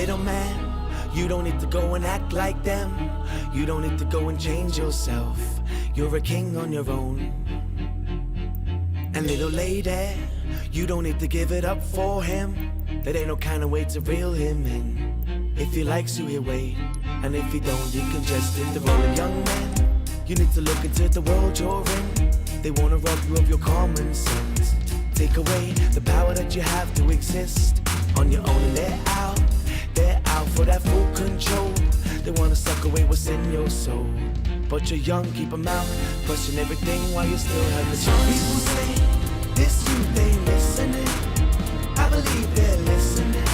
little man, you don't need to go and act like them. You don't need to go and change yourself. You're a king on your own. And little lady, you don't need to give it up for him. There ain't no kind of way to reel him in. If he likes you, he'll wait, and if he don't, he can just hit the road. Young man, you need to look into the world you're in. They wanna rob you of your common sense, take away the power that you have to exist on your own. And they're out for that full control. They wanna suck away what's in your soul. But you're young, keep them out, question everything while you still have the chance. People say, this youth ain't listening. I believe they're listening.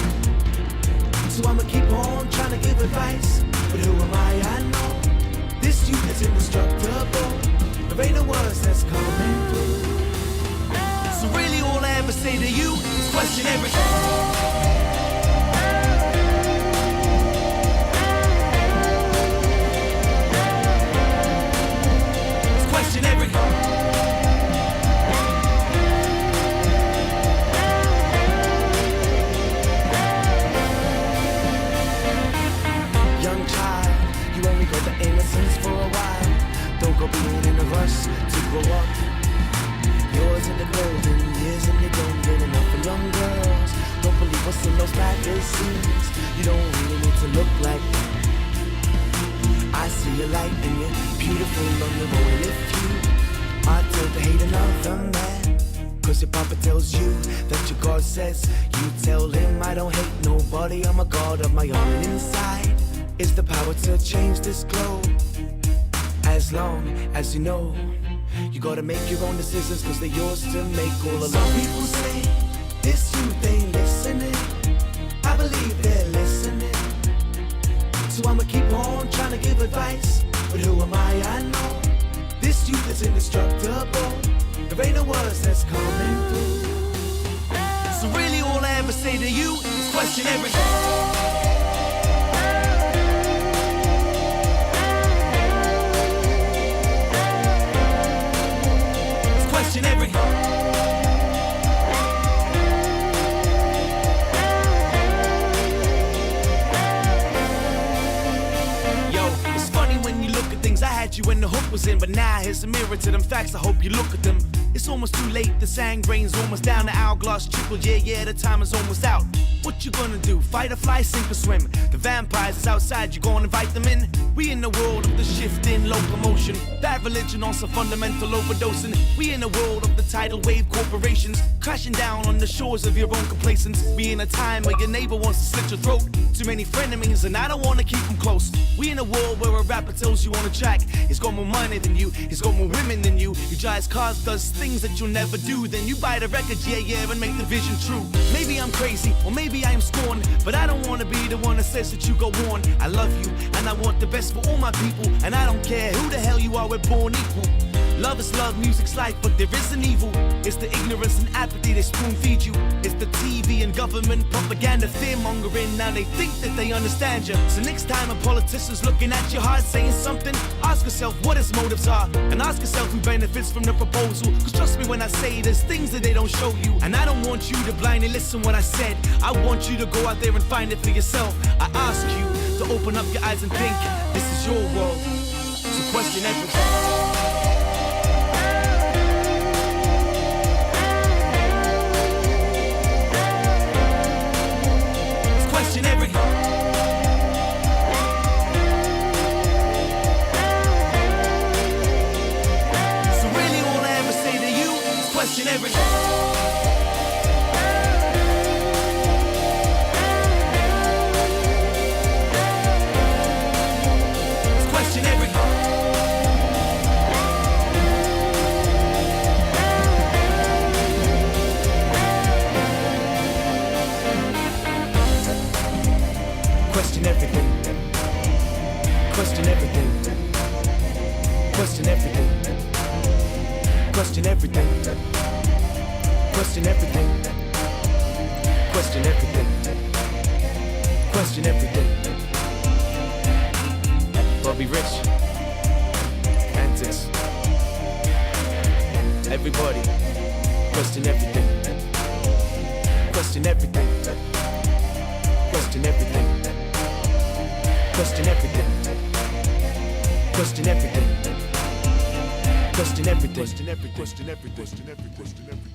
So I'ma keep on trying to give advice. But who am I know this youth is indestructible. There ain't no words that's coming through. So really all I ever say to you is question everything. Question everything. Young child, you only got the innocence for a while. Don't go being in a rush to grow up. Yours are the golden years and you don't get enough for young girls. Don't believe what's in those magazines. You don't really need to look like that. I see your light and you're beautiful on your own. And if you are told to hate another man, cause your papa tells you that your God says, you tell him I don't hate nobody, I'm a God of my own. And inside is the power to change this globe. As long as you know, you gotta make your own decisions, cause they're yours to make all along. Some people say, this youth ain't listening. I believe they're listening. So I'ma keep on trying to give advice. But who am I know this youth is indestructible. There ain't no words that's coming through. So really all I ever say to you is question everything. Question everything. Yo, it's funny when you look at things. I had you when the hook was in, but now here's a mirror to them facts. I hope you look at them. It's almost too late, the sand grain's almost down, the hourglass trickled, yeah, the time is almost out. What you gonna do, fight or fly, sink or swim? The vampires is outside, you gonna invite them in? We in the world of the shifting locomotion, bad religion on some fundamental overdosing. We in the world of the tidal wave corporations, crashing down on the shores of your own complacence. We in a time where your neighbor wants to slit your throat. Too many frenemies and I don't wanna keep them close. We in a world where a rapper tells you on a track, he's got more money than you, he's got more women than you. He drives cars, does things that you'll never do. Then you buy the record, yeah, and make the vision true. Maybe I'm crazy, or maybe I am scorned, but I don't wanna be the one that says that you go on. I love you, and I want the best for all my people, and I don't care who the hell you are, we're born equal. Love is love, music's life, but there is an evil. It's the ignorance and apathy they spoon feed you. It's the TV and government propaganda, fear mongering. Now they think that they understand you. So next time a politician's looking at your heart saying something, ask yourself what his motives are, and ask yourself who benefits from the proposal. Cause trust me when I say there's things that they don't show you. And I don't want you to blindly listen what I said. I want you to go out there and find it for yourself. I ask you to open up your eyes and think, this is your world, so question everything. Question everything. So really all I ever say to you is question everything. Question everything. Question everything. Question everything. Question everything. Question everything. Question everything. Question everything. Question everything. Bobby Rich, Antics, everybody. Question everything. Question everything. Question everything. Question everything. Question everything. Question everything. Question everything. Question everything. Question everything. Question everything.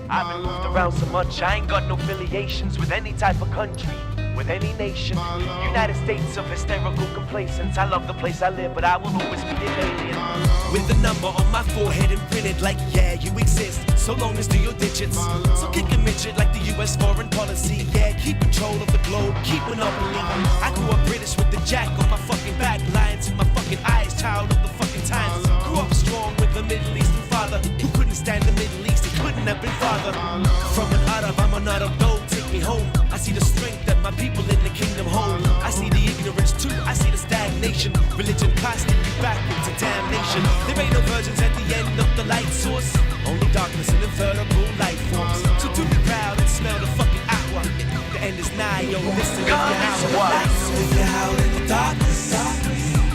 I've been moved around so much, I ain't got no affiliations with any type of country, with any nation. United States of hysterical complacence. I love the place I live, but I will always be an alien. With the number on my forehead imprinted like, yeah, you exist, so long as do your digits. So kick a midget like the US foreign policy. Yeah, keep control of the globe, keep monopoly. I grew up British with the jack on my fucking back, lying to my fucking eyes, child of the fucking times. Grew up strong with a Middle Eastern father who couldn't stand the Middle East, he couldn't have been farther. From an Arab, I'm an Arab, don't take me home. I see the strength that my people in the kingdom hold. I see the ignorance too, I see the stagnation. Religion casting you back into damnation. There ain't no virgins at the end of the light source, only darkness and invertible life forms. So do be proud and smell the fucking aqua. The end is nigh, yo, listen if you're out. If you're out in the darkness,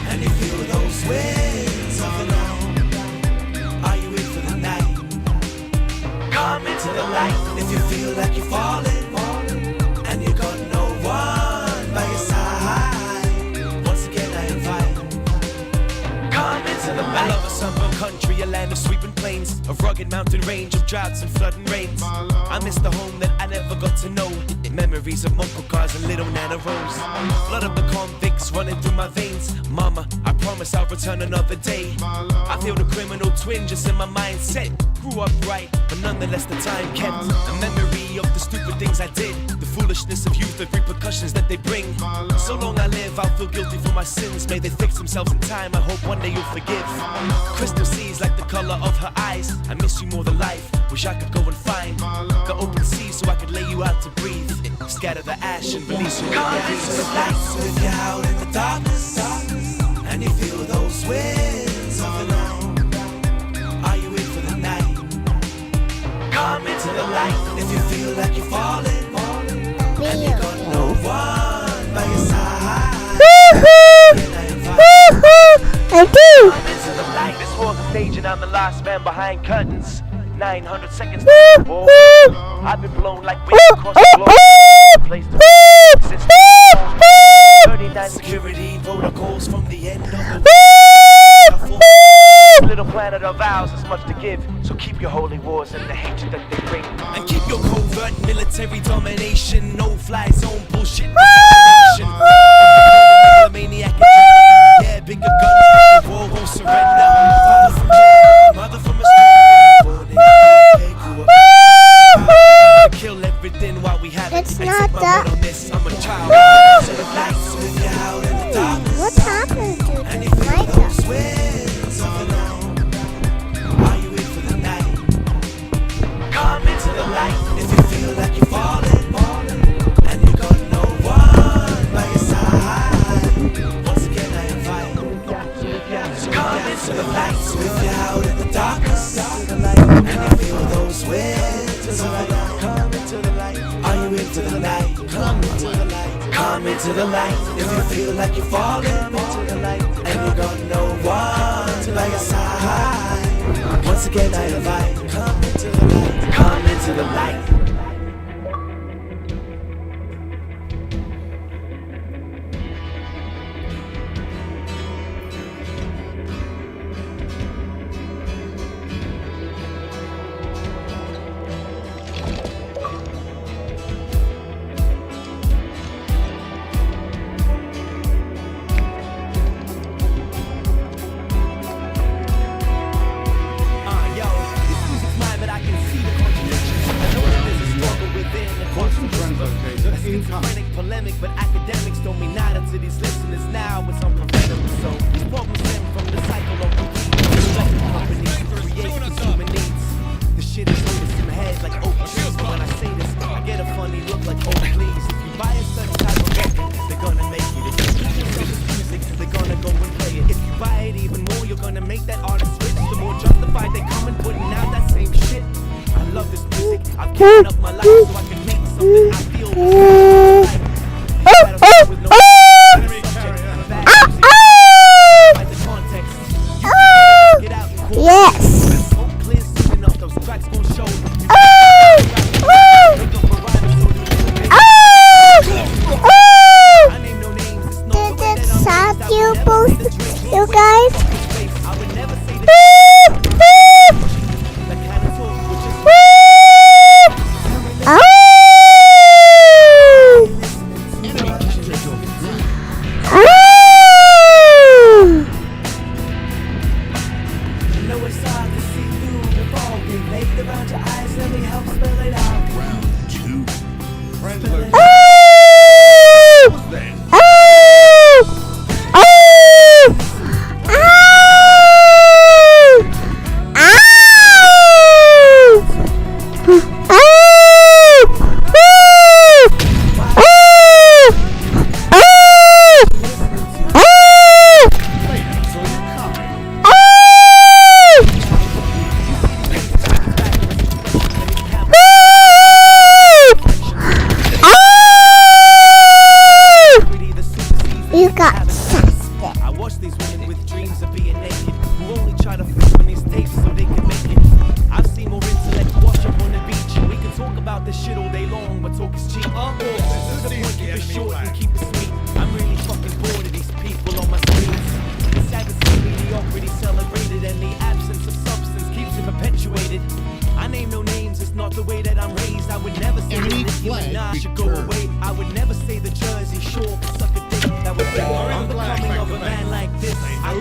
and you feel those winds of the night, are you in for the night? Come into the light. If you feel like you're falling, and you got no one by your side, once again I invite, come into the light. I love a sunburned country, a land of sweeping plains, a rugged mountain range of droughts and flooding rains. I miss the home that I never got to know. Memories of muscle cars and little Nana Rose. Blood of the convicts running through my veins. Mama, I promise I'll return another day. I feel the criminal twin just in my mindset. Grew up right, but nonetheless the time kept. A memory of the stupid things I did, the foolishness of youth, the repercussions that they bring. So long I live, I'll feel guilty for my sins. May they fix themselves in time, I hope one day you'll forgive. Crystal seas like the color of her eyes. I miss you more than life, wish I could go and find the open sea so I could lay you out to breathe. Scatter the ash and release you. Come into the light. So if you're out in the darkness, and you feel those winds of the night, are you in for the night? Come into the light. If you feel like you're falling, and you got no one by your side, I do. come into the light. This was the stage and I'm the last man behind curtains. 900 seconds before I've been blown like wind across the globe. Place to exist. 39 security protocols from the end of the little planet of ours is much to give, so keep your holy wars and the hatred that they bring, and keep your covert military domination, no fly zone bullshit. Maniac, yeah, bigger guns, the war won't surrender. Mother from a kill everything while we have it. It's not that. On this, I'm a child. So the lights with you out in the darkness. What happened to And the if you feel mic? those winds of the night, are you in for the night? Come into the light. If you feel like you're falling, and you got no one by your side, once again I invite, come into the light. So if you're out in the darkness, and you feel those winds of the night, come into the light. Are you into the night? Come into the light. Come into the light. If you feel like you're falling, into the light, and you got no one by your side, once again I invite, come into the light. Come into the light. Schizophrenic polemic, but academics don't mean nada to these listeners now. It's unpreventable, so these problems stem from the cycle of companies create consumer needs. The shit is always in my head like open trees. But when I say this, I get a funny look like, oh please. If you buy a certain type of record, they're gonna make it. If you listen to this music, they're gonna go and play it. If you buy it even more, you're gonna make that artist rich. The more justified they come and putting out that same shit. I love this music. I've given up my life so I can make something I feel. With no closer. Oh! What's then? Oh! Oh! Oh! Later, saw you coming. You got suspect. I watch these women with dreams of being naked, who only try to flip on these tapes so they can make it. I've seen more intellect wash up on the beach. We can talk about this shit all day long, but talk is cheap. To the point, keep it short and keep it sweet. I'm really fucking bored of these people on my screens. It's sad to see mediocrity celebrated, and the absence of substance keeps it perpetuated. I name no names, it's not the way that I'm raised. I would never say that Nicki Minaj should go away. I would never say the Jersey Shore could suck a dick. That would be unbecoming of a man like this. I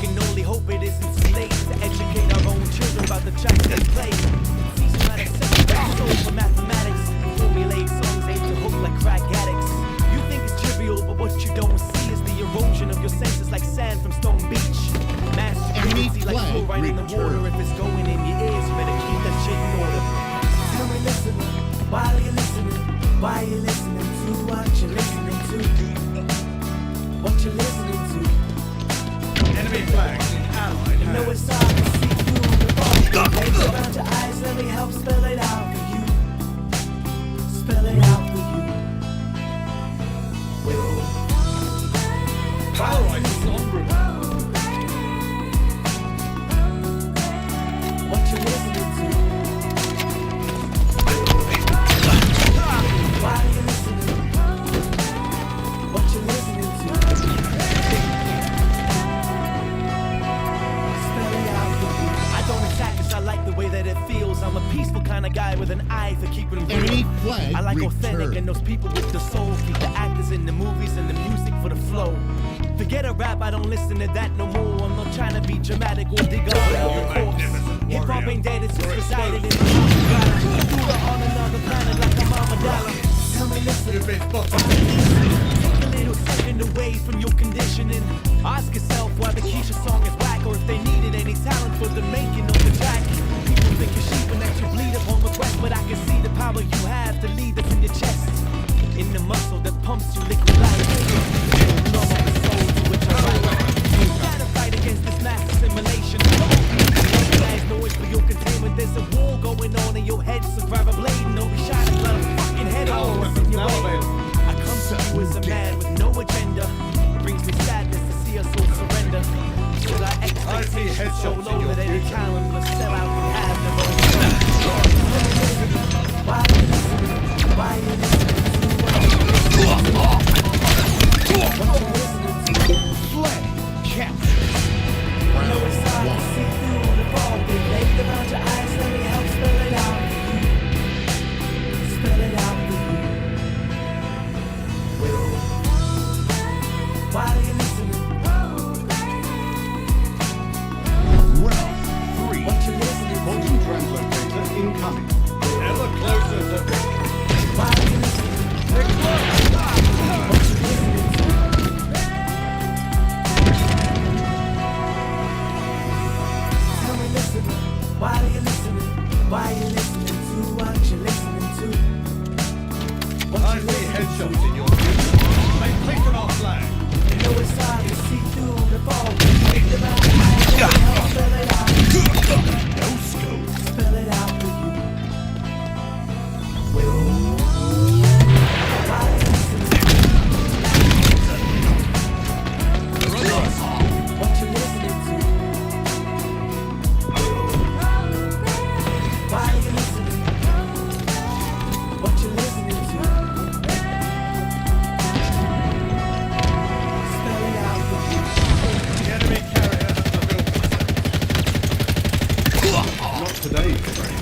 can only hope it isn't too late to educate our own children about the tracks they play. Teach them how to separate soul from mathematics. Formulate songs aimed to hook like crack addicts. You think it's trivial, but what you don't see is the erosion of your senses like sand from Stone Beach. Mass security like fluoride in the water. If it's going in your ears, you better keep that shit in order. Tell me, listen, while you're listening, why you listening to what you're listening to? What you're listening to? Enemy flags in allied You know hands. it's hard to see through the ball. Maybe around your eyes, let me help spell it out for you. Spell it out for you. Alright, it's on route. What you listening to? Why you listening? What you listening to? Spell it out for you. I don't attack 'cause I like the way that it feels. I'm a peaceful kind of guy with an eye for keeping real. Enemy flag I like authentic returned. and those people with the soul. Keep the actors in the movies and the music for the flow. Forget a rap, I don't listen to that no more. I'm not trying to be dramatic or dig up another corpse. Hip hop ain't dead, it's just resided in the house of God. Do it on another planet like I'm Amidala. Tell me, listen, You've been spotted. take a little second away from your conditioning. Ask yourself why the Keisha song is whack, or if they needed any talent for the making of the track. People think you're sheep and that you bleed upon request, but I can see the power you have to lead that's in your chest. In the muscle that pumps you liquid life. Numb on the soul to which I write. You gotta fight against this mass assimilation. Recognize noise for your containment. There's a war going on in your head, so grab a blade and don't be shy to cut a fucking head off. What's in your way? I come to you as a man with no agenda. It brings me sadness to see us all surrender. Till our expectations so low that any talent must sell out and have them all. Why you listening? Why you listening? Fled. Captured. I know it's hard to see through the fog. They laid around your eyes, let me help spell it out for you. Spell it out for you. Why are you listening? Round 3. What you listening to? Quantum translocator incoming. Ever closer to victory. Why are you listening? What you listening to? Tell me, listen. Why are you listening? Why are you listening to what you're listening to? What I you see listening headshots in your future. They've taken our flag. You know it's hard to see through the fog. Think about it, spell it out. No scope. Spell it out for you. Why are you listening? What you listening to? Why are you listening? What you listening to? Spell it out for you. The enemy carrier has the build. Not today, friend.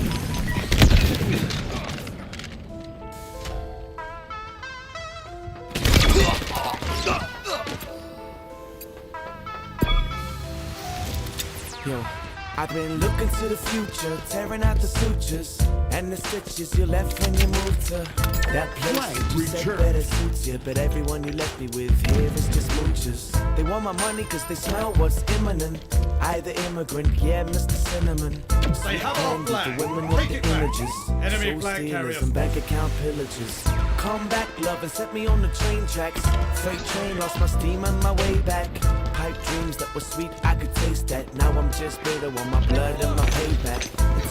Yo, I've been looking to the future, tearing out the sutures. And the stitches you left when you moved to that place that you said better suits you. But everyone you left me with here is just moochers. They want my money cause they smell what's imminent. I the immigrant, yeah, Mr. Cinnamon. They have our The flag. women with Take the it back. images. Enemy Soul flag stealers carrier. and bank account pillagers. Come back, love, and set me on the train tracks. Freight train, lost my steam on my way back. Pipe dreams that were sweet, I could taste that. Now I'm just bitter on my blood and my payback.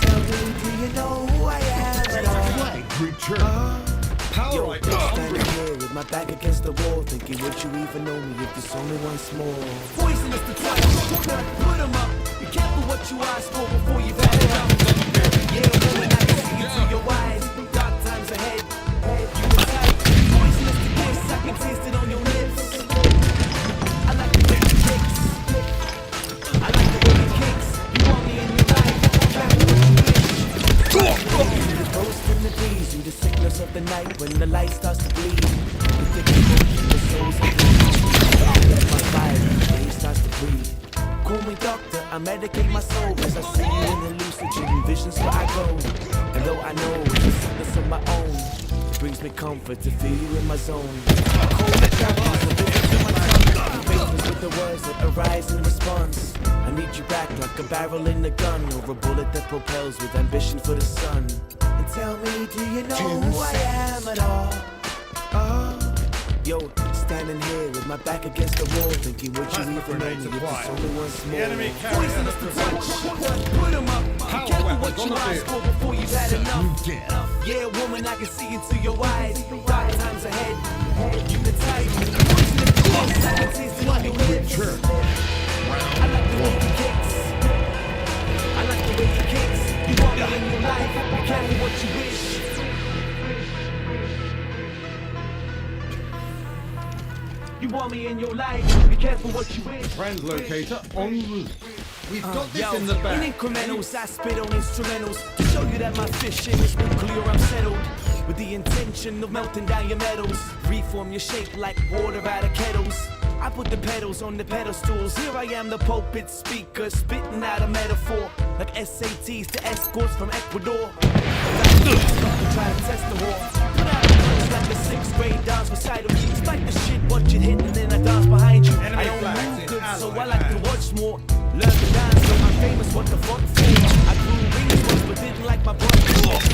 Tell me, do you know who I am at all? Power Yo, right I'm now. standing here with my back against the wall, thinking, would you even know me if there's only once more? Poisonous the touch, put 'em up. Be careful what you ask for before you've had enough. Yeah, woman, I can see into your eyes. Dark times ahead. You decide. Poisonous the kiss, I can taste it on your lips. I like the way you kicks. I like the way you kicks. You want me in your life. Careful what you wish. The ghost in the breeze, you the sickness of the night when the light starts to bleed. You think you will keep the souls of the my fire, the day starts to breathe. Call me doctor, I medicate my soul as I see you in the lucid dream visions where I go. And though I know it's a sickness of my own, it brings me comfort to feel you in my zone. Cold the darkness, a visit to my tongue. Faithful with the words that arise in response. I need you back like a barrel in a gun or a bullet that propels with ambition for the sun. And tell me, do you know who I am at all? Yo, standing here with my back against the wall, thinking, would you Plasma even know me grenades if there's applied. only once The more? enemy carrier has been Put 'em up. Power Careful weapons what on you the ask field. for before you've had enough. Yeah, woman, I can see into your eyes. Dark times ahead. You the type. I can taste it on your lips. I like the way you kicks. I like the way you kicks. You want me in your life. Be careful what you wish. You want me in your life. Be careful what you wish. Friend locator en route. We've got this Yo, in the bag. in incrementals, I spit on instrumentals to show you that my fishing is nuclear. I'm settled with the intention of melting down your metals. Reform your shape like water out of kettles. I put the pedals on the pedestals. Here I am, the pulpit speaker, spitting out a metaphor like SATs to escorts from Ecuador. Try to test the war. Put out a punch like the 6th grade dance recital. Spike the shit, watch it hit, and then I dance behind you. Enemy I don't flags move in good, so I allied like to hands. watch more. Learn to dance, so I'm famous. What the fuck for? I grew rings once, but didn't like my brother.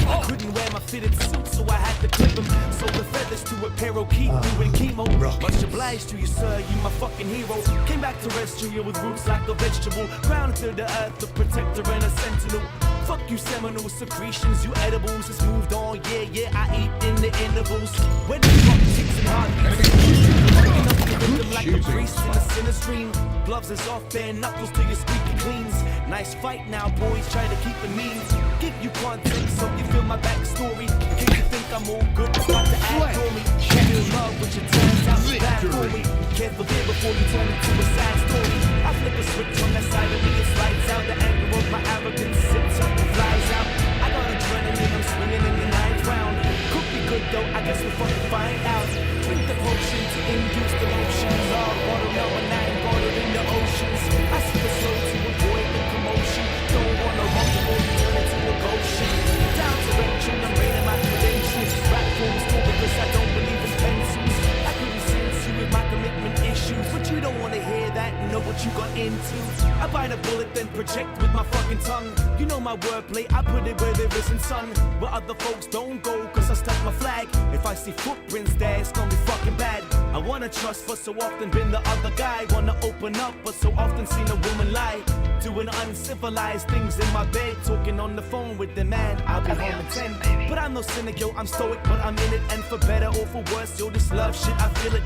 I couldn't wear my fitted suit, so I had to clip them. Sold the feathers to a parakeet doing chemo. Much obliged to you, sir. You my fucking hero. Came back terrestrial with roots like a vegetable. Grounded to the earth, a protector and a sentinel. Fuck you, seminal secretions, you edibles. It's moved on, yeah, I eat in the intervals. When the fuck chicks and heartbeats. Working up the rhythm like a priest in a sinner's dream. Gloves is off, bare knuckles till your squeaky cleans. Nice fight now, boys, try to keep it mean. Give you context so you feel my backstory. In case you think I'm all good, start to act on me. Feel love, which it turns out is bad for me. Can't forgive before you turn into a sad story. I flip a switch on that side of me, it slides out. The anger of my arrogance sits up and flies out. I got adrenaline, I'm swinging in the 9th round. Could be good though, I guess we'll fucking find out. Drink the potion to induce the motions. All water number 9, water in the oceans. I sip it slow to avoid the commotion. Don't wanna run before you turn into a goshen. Down to direction, I'm raining my credentials. Rap forms cool because I don't believe in pencils. I couldn't sense you with my commitment issues, but you don't wanna hear that and know what you got into. I bite a bullet then project with my fucking tongue. You know my wordplay, I put it where there isn't sun. Where other folks don't go, cause I stuck my flag. If I see footprints there, it's gonna be fucking bad. I wanna trust, but so often been the other guy. Wanna open up, but so often seen a woman lie. Doing uncivilized things in my bed, talking on the phone with the man. I'll be home in 10. But I'm no cynic, yo, I'm stoic, but I'm in it. And for better or for worse, yo, this love shit, I feel it.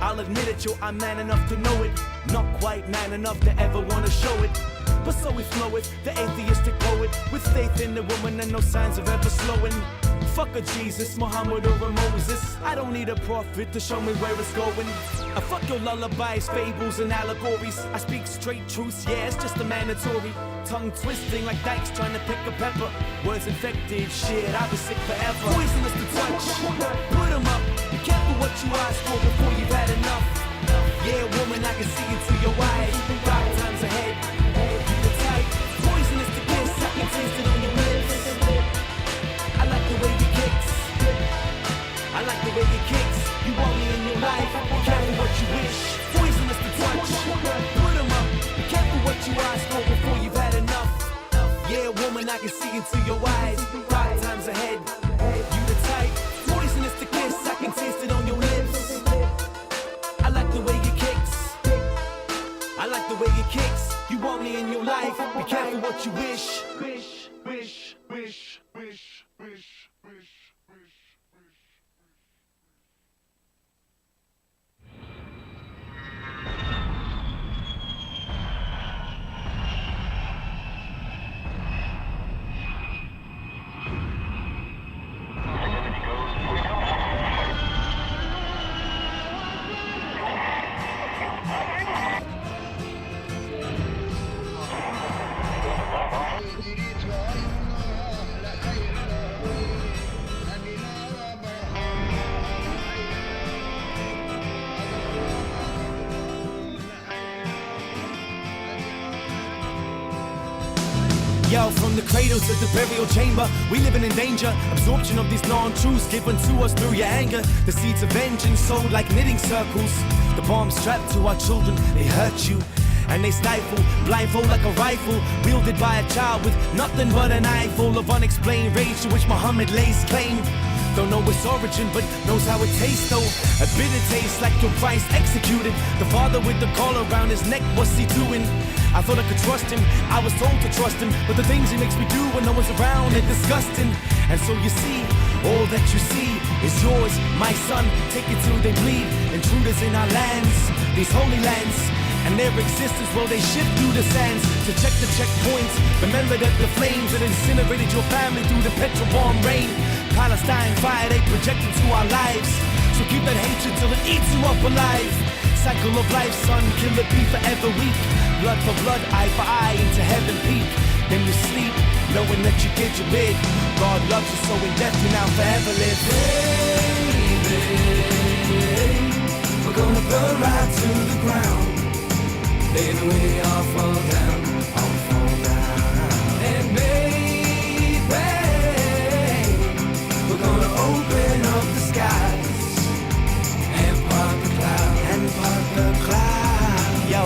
I'll admit it, yo, I'm man enough to know it. Not quite man enough to ever wanna show it. But so we flow it, the atheistic poet. With faith in the woman and no signs of ever slowing. Fuck a Jesus, Muhammad or a Moses. I don't need a prophet to show me where it's going. I fuck your lullabies, fables and allegories. I speak straight truths, yeah, it's just a mandatory. Tongue twisting like dykes trying to pick a pepper. Words infected, shit, I'll be sick forever. Poisonous to touch, put 'em up. Be careful what you ask for before you've had enough. Yeah, woman, I can see into your eyes. Dark times ahead, you the type. Poisonous to kiss, I can taste it on your lips. I it kicks, you only in your life. Be careful what you wish, poisonous to touch. Put 'em up, be careful what you ask for before you've had enough. Yeah, woman, I can see into your eyes. 5 times ahead, you the type. Poisonous to kiss, I can taste it on your lips. I like the way it kicks. I like the way it kicks. You only in your life. Be careful what you wish. Wish, wish, wish, wish, wish, wish. Yo, from the cradle to the burial chamber, we living in danger. Absorption of these non-truths given to us through your anger. The seeds of vengeance sowed like knitting circles. The bombs strapped to our children, they hurt you. And they stifle, blindfold like a rifle, wielded by a child with nothing but an eye full of unexplained rage to which Muhammad lays claim. Don't know its origin, but knows how it tastes though. A bitter taste like your Christ executed. The father with the collar around his neck, what's he doing? I thought I could trust him, I was told to trust him. But the things he makes me do when no one's around, they're disgusting. And so you see, all that you see is yours, my son. Take it till they bleed, intruders in our lands, these holy lands. And their existence, well, they shift through the sands to check the checkpoints. Remember that the flames that incinerated your family through the petrol bomb rain. Palestine fire, they project into our lives. So keep that hatred till it eats you up alive. Cycle of life, son, kill the beef forever weak. Blood for blood, eye for eye, into heaven peak. Then you sleep, knowing that you did your bid. God loves you, so in death you now forever live. Baby, we're gonna burn right to the ground. Baby, we all fall down, all fall down. And maybe we're gonna open up the skies and part the clouds, and part the clouds. Yo,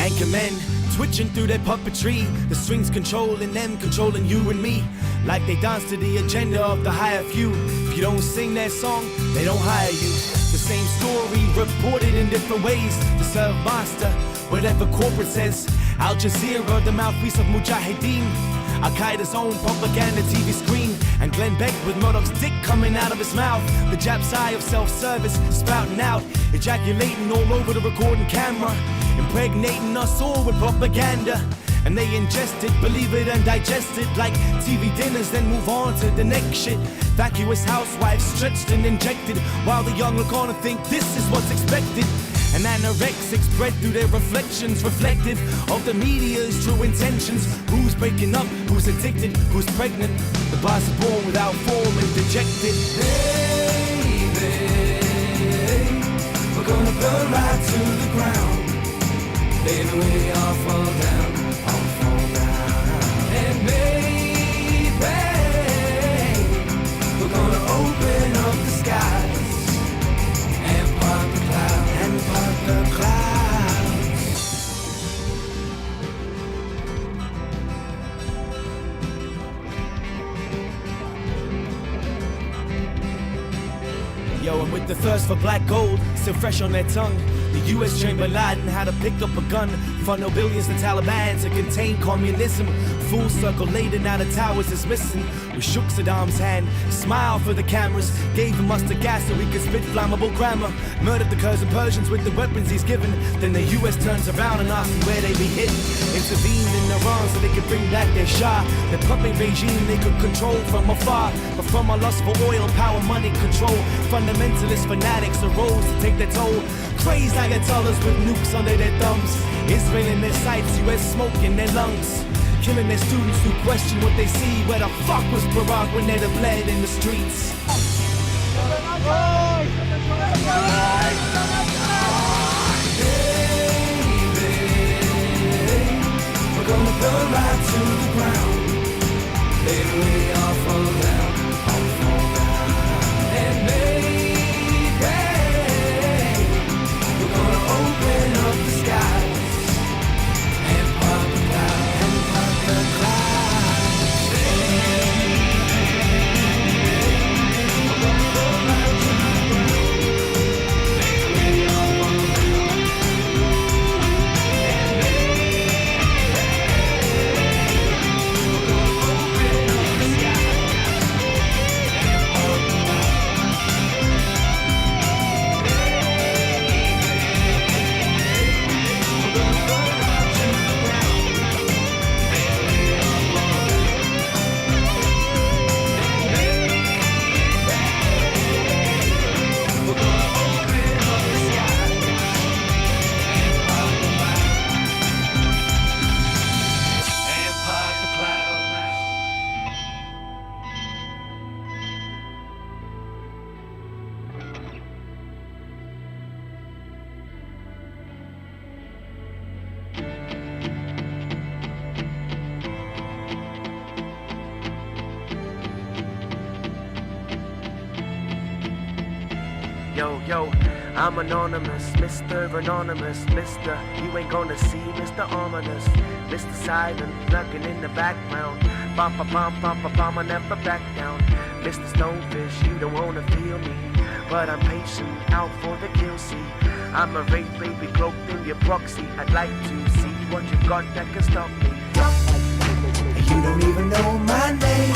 anchormen twitching through their puppetry, the strings controlling them, controlling you and me. Like they dance to the agenda of the higher few. If you don't sing their song, they don't hire you. The same story reported in different ways to serve master. Whatever corporate says, Al Jazeera, the mouthpiece of Mujahideen, Al-Qaeda's own propaganda TV screen, and Glenn Beck with Murdoch's dick coming out of his mouth. The Japs' eye of self-service spouting out, ejaculating all over the recording camera, impregnating us all with propaganda. And they ingest it, believe it and digest it like TV dinners, then move on to the next shit. Vacuous housewives stretched and injected, while the young look on and think this is what's expected. And anorexics spread through their reflections, reflective of the media's true intentions. Who's breaking up, who's addicted, who's pregnant? The boss is born without form and dejected. Baby, we're gonna burn right to the ground. Baby, we all fall down, all fall down. And maybe we're gonna open up the skies and part the clouds, and part the clouds. Yo, and with the thirst for black gold still fresh on their tongue, the US trained Bin Laden how to pick up a gun, funnel billions to Taliban to contain communism. Full circle later, now the towers is missing. We shook Saddam's hand, smiled for the cameras, gave him mustard gas so he could spit flammable grammar. Murdered the Kurds and Persians with the weapons he's given. Then the US turns around and asks where they be hidden. Intervened in Iran so they could bring back their Shah. The puppet regime they could control from afar. But from our lust for oil, power, money, control, fundamentalist fanatics arose to take their toll. Crazed Ayatollahs with nukes under their thumbs. Israel in their sights, US smoke in their lungs. Killing their students who question what they see. Where the fuck was Barack when they'd have bled in the streets? Baby, we're gonna burn right to the ground. Baby, we all fall down, all fall down. And maybe Yo, I'm anonymous, Mr. Anonymous, Mr. You ain't gonna see Mr. Ominous, Mr. Silent, lurking in the background. Bum, I never back down. Mr. Stonefish, you don't wanna feel me, but I'm patient, out for the kill, see. I'm a rape baby cloaked in your proxy. I'd like to see what you got that can stop me. You don't even know my name.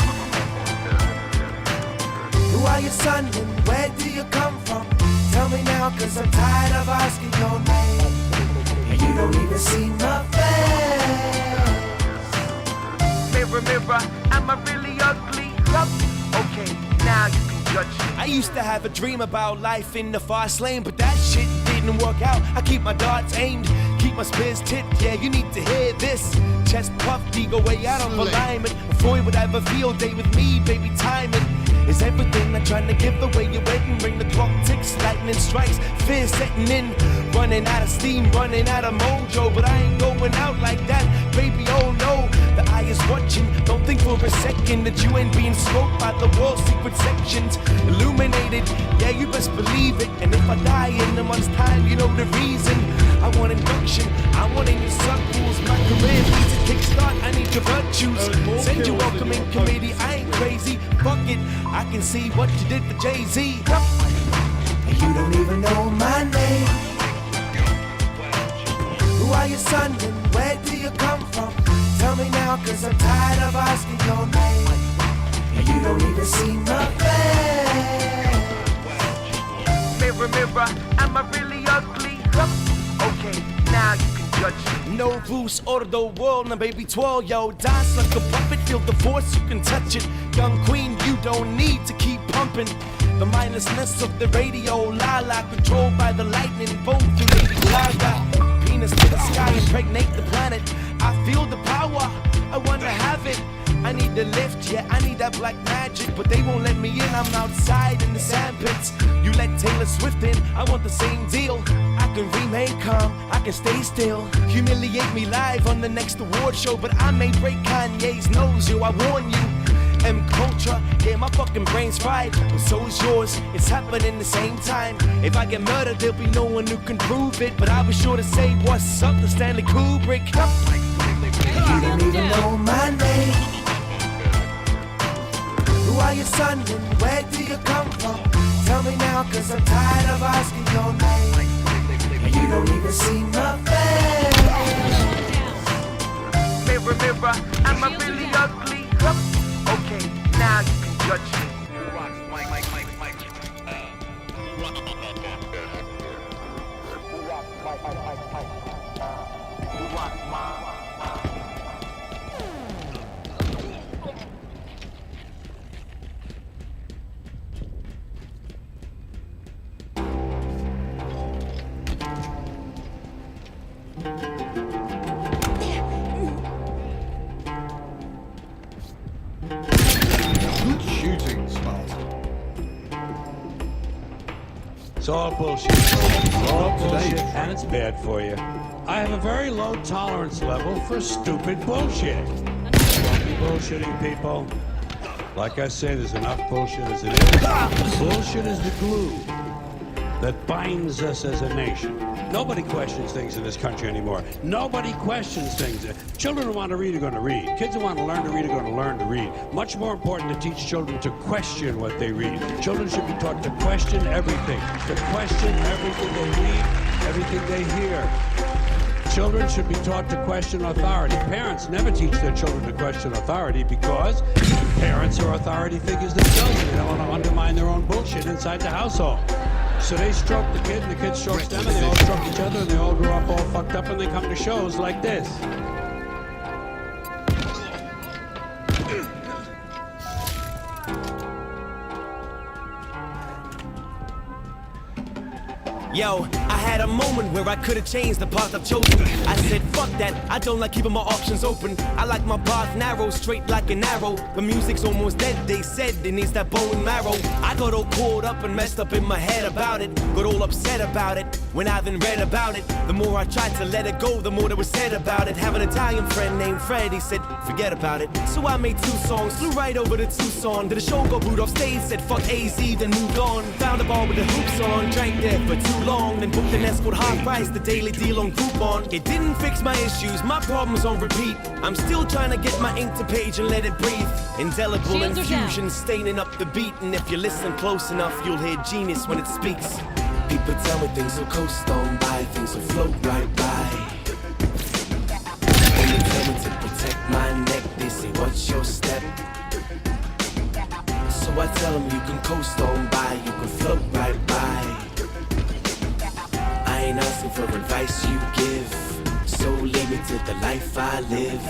Who are you, son, and where do you come from? Tell me now, cause I'm tired of asking your name. You don't even see my face. Mirror, mirror, am I really ugly? Okay, now you can judge me. I used to have a dream about life in the fast lane, but that shit didn't work out. I keep my darts aimed, keep my spears tipped. Yeah, you need to hear this. Chest puffed, ego way out of alignment. Before you would have a field day with me, baby, timing is everything. I'm trying to give away your wedding ring. The clock ticks, lightning strikes, fear setting in. Running out of steam, running out of mojo, but I ain't going out like that, baby, oh no. The eye is watching, don't think for a second that you ain't being smoked by the world's secret sections. Illuminated, yeah, you best believe it. And if I die in a month's time, you know the reason. I want induction, I want in your circles. My career needs a kickstart, I need your virtues. Send your welcoming committee, I ain't crazy. Fuck it, I can see what you did for Jay-Z. You don't even know my name. Who are you, son, and where do you come from? Tell me now, cause I'm tired of asking your name. You don't even see my face. Mirror, mirror, am I really ugly? Okay, now you can judge me. No Bruce, order the world, now baby twirl, yo. Dance like a puppet, feel the force, you can touch it. Young queen, you don't need to keep pumping. The mindlessness of the radio, la controlled by the lightning, boom through Lady Gaga. Penis to the sky, impregnate the planet. I feel the power, I wanna have it. I need the lift, yeah, I need that black magic, but they won't let me in, I'm outside in the sandpits. You let Taylor Swift in, I want the same deal. I can remain calm, I can stay still. Humiliate me live on the next award show, but I may break Kanye's nose, yo, I warn you. M Culture, yeah, my fucking brain's fried, but so is yours. It's happening the same time. If I get murdered, there'll be no one who can prove it, but I'll be sure to say what's up to Stanley Kubrick. You don't even know my name. Who are you, son, and where do you come from? Tell me now, cause I'm tired of asking your name. You don't even see my face. Mirror, mirror, am I really ugly? Okay, now you can judge me. Good shooting, Spartan. It's all bullshit. It's all bullshit, today. and it's bad for you. I have a very low tolerance level for stupid bullshit. Don't be bullshitting people. Like I say, there's enough bullshit as it is. Bullshit is the glue that binds us as a nation. Nobody questions things in this country anymore. Nobody questions things. Children who want to read are going to read. Kids who want to learn to read are going to learn to read. Much more important to teach children to question what they read. Children should be taught to question everything. To question everything they read, everything they hear. Children should be taught to question authority. Parents never teach their children to question authority because parents are authority figures themselves and they don't want to undermine their own bullshit inside the household. So they stroke the kid and the kid strokes them and they all stroke each other and they all grow up all fucked up and they come to shows like this. Yo, I had a moment where I could've changed the path I've chosen. I said, fuck that, I don't like keeping my options open. I like my path narrow, straight like an arrow. The music's almost dead, they said it needs that bone marrow. I got all caught up and messed up in my head about it. Got all upset about it. When I then read about it, the more I tried to let it go, the more there was said about it. Have an Italian friend named Fred, he said, forget about it. So I made 2 songs, flew right over to Tucson. Did a show, got booed off stage, said fuck AZ, then moved on. Found a bar with the hoops on, drank there for too long. Then booked an escort half price, the daily deal on Groupon. It didn't fix my issues, my problems on repeat. I'm still trying to get my ink to page and let it breathe. Indelible Shields are down. infusion, staining up the beat. And if you listen close enough, you'll hear genius when it speaks. People tell me things will coast on by, things will float right by. When they tell me to protect my neck, they say, what's your step? So I tell them you can coast on by, you can float right by. I ain't asking for advice you give, so leave me to the life I live.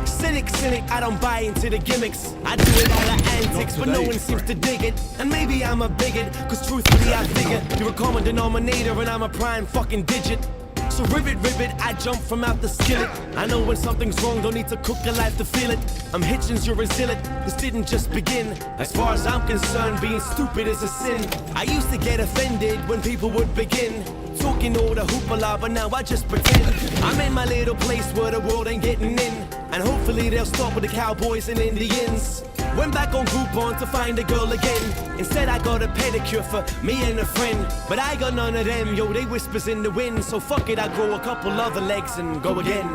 Cynic, I don't buy into the gimmicks. I do it all the antics, but no one seems to dig it. And maybe I'm a bigot, cause truthfully I figure you're a common denominator and I'm a prime fucking digit. So rivet, I jump from out the skillet. I know when something's wrong, don't need to cook your life to feel it. I'm Hitchens, you're resilient, this didn't just begin. As far as I'm concerned, being stupid is a sin. I used to get offended when people would begin talking all the hoopla, but now I just pretend I'm in my little place where the world ain't getting in. And hopefully they'll stop with the cowboys and Indians. Went back on Groupon to find a girl again. Instead I got a pedicure for me and a friend. But I got none of them, yo, they whispers in the wind. So fuck it, I grow a couple other legs and go again.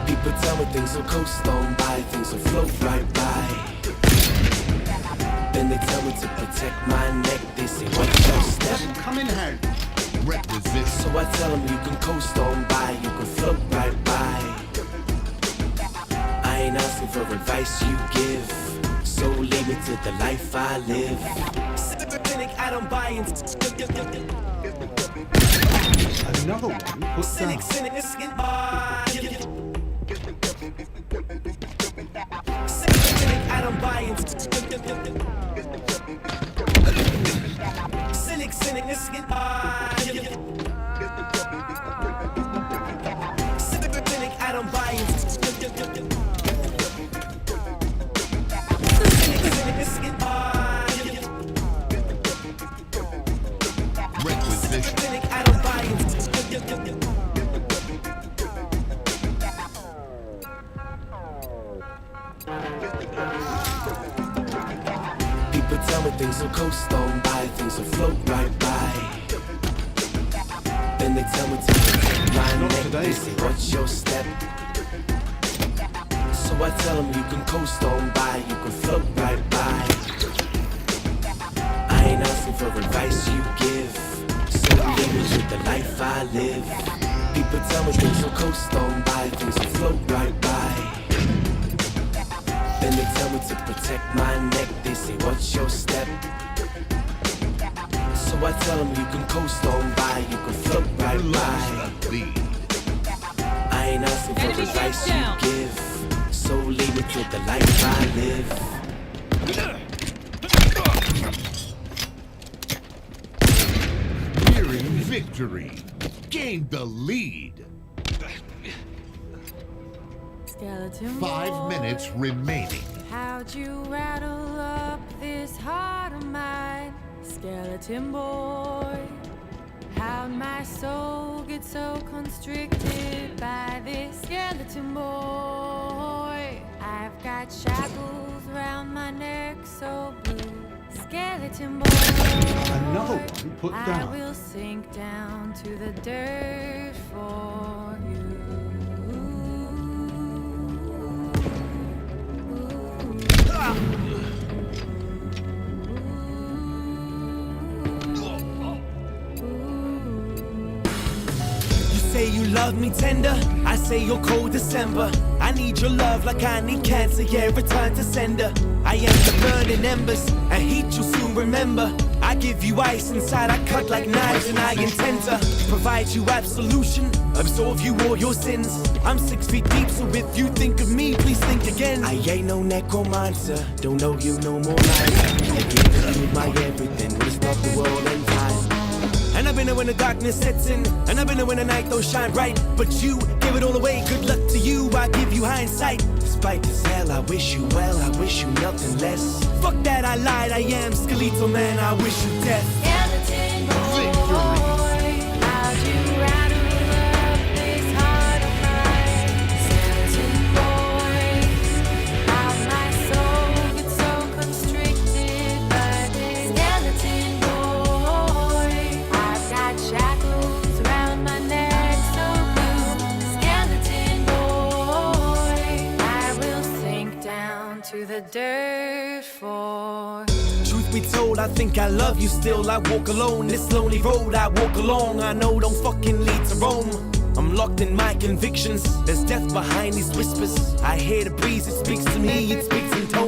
People tell me things will coast on by, things will float right by. Then they tell me to protect my neck, they say what's your step? Doesn't come in handy. Requisite. So I tell them you can coast on by, you can float right by. I ain't asking for advice you give, so leave me to the life I live. Cynic, I don't buy into. Another one put down. Cynic, cynic, I don't buy into. Cynic, cynic, I don't buy into. Requisition. I don't buy into. People tell me things will coast on by, things will float right by. Then they tell me to protect my Not neck, today. they say what's your step? So I tell them you can coast on by, you can float right by. I ain't asking for advice you give, so leave me with the life I live. People tell me things will coast on by, things will float right by. Then they tell me to protect my neck, they say what's your step? So I tell them you can coast on by, you can float right by. Lost the lead. I ain't asking for Enemy advice shot you down. give, so leave me to the life I live. Nearing victory. Gained the lead. Skeleton 5 boy, minutes remaining. how'd you rattle up this heart of mine? Skeleton boy, how'd my soul get so constricted by this? Skeleton boy, I've got shackles round my neck so blue. Skeleton boy, Another one put I down. will sink down to the dirt for you. You say you love me tender, I say you're cold December. I need your love like I need cancer, yeah, return to sender. I am the burning embers, a heat you'll soon remember. I give you ice inside, I cut like knives and I intend to provide you absolution, absolve you all your sins. I'm 6 feet deep, so if you think of me, please think again. I ain't no necromancer, don't know you no more lies. I give you my everything, will stop the world and time. And I've been there when the darkness sets in, and I've been there when the night don't shine bright. But you give it all away, good luck to you, I give you hindsight. Despite this hell, I wish you well, I wish you nothing less. Fuck that, I lied, I am Skeletal Man, I wish you death. Skeleton boy, how'd dirt for? Truth be told, I think I love you still. I walk alone this lonely road I walk along. I know don't fucking lead to Rome. I'm locked in my convictions. There's death behind these whispers. I hear the breeze, it speaks to me, it speaks in tones.